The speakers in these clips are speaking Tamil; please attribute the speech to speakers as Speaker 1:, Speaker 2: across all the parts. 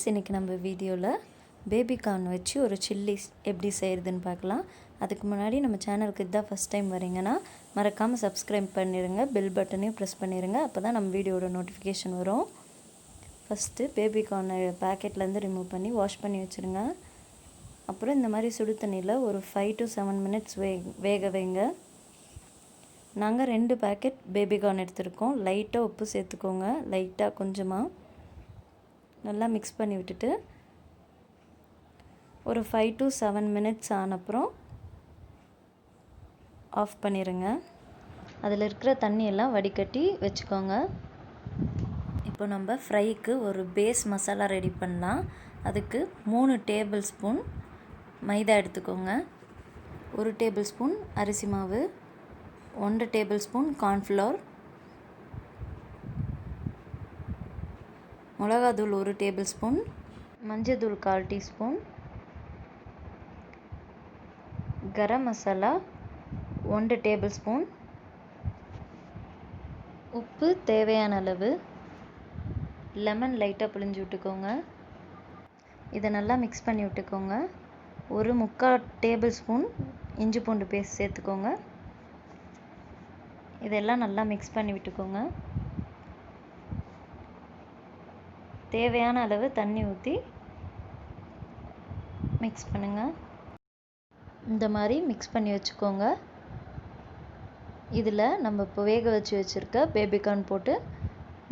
Speaker 1: இன்றைக்கி நம்ம வீடியோவில் பேபி கார்ன் வச்சு ஒரு சில்லி எப்படி செய்கிறதுன்னு பார்க்கலாம். அதுக்கு முன்னாடி நம்ம சேனலுக்கு இதுதான் ஃபஸ்ட் டைம் வரீங்கன்னா மறக்காமல் சப்ஸ்கிரைப் பண்ணிடுங்க, பெல் பட்டனையும் ப்ரெஸ் பண்ணிடுங்க. அப்போ தான் நம்ம வீடியோட நோட்டிஃபிகேஷன் வரும். ஃபஸ்ட்டு பேபி கார்னை பேக்கெட்லேருந்து ரிமூவ் பண்ணி வாஷ் பண்ணி வச்சுருங்க. அப்புறம் இந்த மாதிரி சுடு தண்ணியில் ஒரு 5 to 7 minutes வேக வைங்க. நாங்கள் 2 பேக்கெட் பேபி கார்ன் எடுத்துருக்கோம். லைட்டாக உப்பு சேர்த்துக்கோங்க, லைட்டாக கொஞ்சமாக நல்லா மிக்ஸ் பண்ணி விட்டுட்டு ஒரு 5 to 7 minutes ஆனப்புறம் ஆஃப் பண்ணிடுங்க. அதில் இருக்கிற தண்ணியெல்லாம் வடிகட்டி வச்சுக்கோங்க. இப்போ நம்ம ஃப்ரைக்கு ஒரு பேஸ் மசாலா ரெடி பண்ணலாம். அதுக்கு 3 டேபிள் ஸ்பூன் மைதா எடுத்துக்கோங்க, 1 டேபிள் ஸ்பூன் அரிசி மாவு, 1 டேபிள் ஸ்பூன் கார்ன்ஃப்ளவர், மிளகாத்தூள் 1 டேபிள் ஸ்பூன், மஞ்சள்தூள் 1/4 teaspoon, garam masala 1 table spoon, உப்பு தேவையான அளவு, லெமன் லைட்டாக பிழிஞ்சு விட்டுக்கோங்க. இதை நல்லா மிக்ஸ் பண்ணி விட்டுக்கோங்க. ஒரு 3/4 டேபிள் ஸ்பூன் இஞ்சி பூண்டு பேஸ்ட் சேர்த்துக்கோங்க. இதெல்லாம் நல்லா மிக்ஸ் பண்ணி விட்டுக்கோங்க. தேவையான அளவு தண்ணி ஊற்றி மிக்ஸ் பண்ணுங்கள். இந்த மாதிரி மிக்ஸ் பண்ணி வச்சுக்கோங்க. இதில் நம்ம இப்போ வேக வச்சு வச்சுருக்க பேபி கார்ன் போட்டு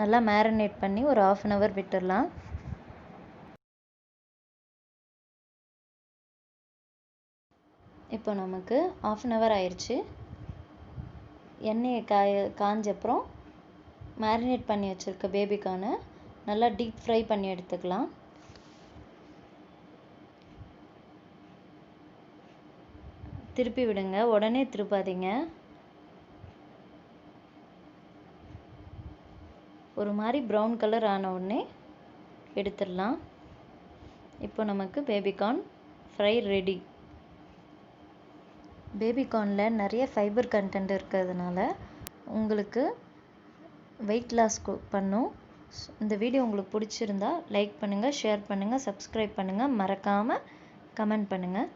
Speaker 1: நல்லா மேரினேட் பண்ணி ஒரு 1/2 hour விட்டுடலாம். இப்போ நமக்கு 1/2 hour ஆயிடுச்சு. எண்ணெயை காஞ்சப்புறம் மேரினேட் பண்ணி வச்சுருக்க பேபி கார்னை நல்லா டீப் ஃப்ரை பண்ணி எடுத்துக்கலாம். திருப்பி விடுங்க, உடனே திருப்பாதீங்க. ஒரு மாதிரி ப்ரௌன் கலர் ஆன உடனே எடுத்துடலாம். இப்போ நமக்கு baby corn fry ready. Baby கார்னில் நிறைய ஃபைபர் கண்டென்ட் இருக்கிறதுனால உங்களுக்கு வெயிட் லாஸ் பண்ணும். இந்த வீடியோ உங்களுக்கு பிடிச்சிருந்தா லைக் பண்ணுங்கள், ஷேர் பண்ணுங்கள், சப்ஸ்கிரைப் பண்ணுங்கள், மறக்காமல் கமெண்ட் பண்ணுங்கள்.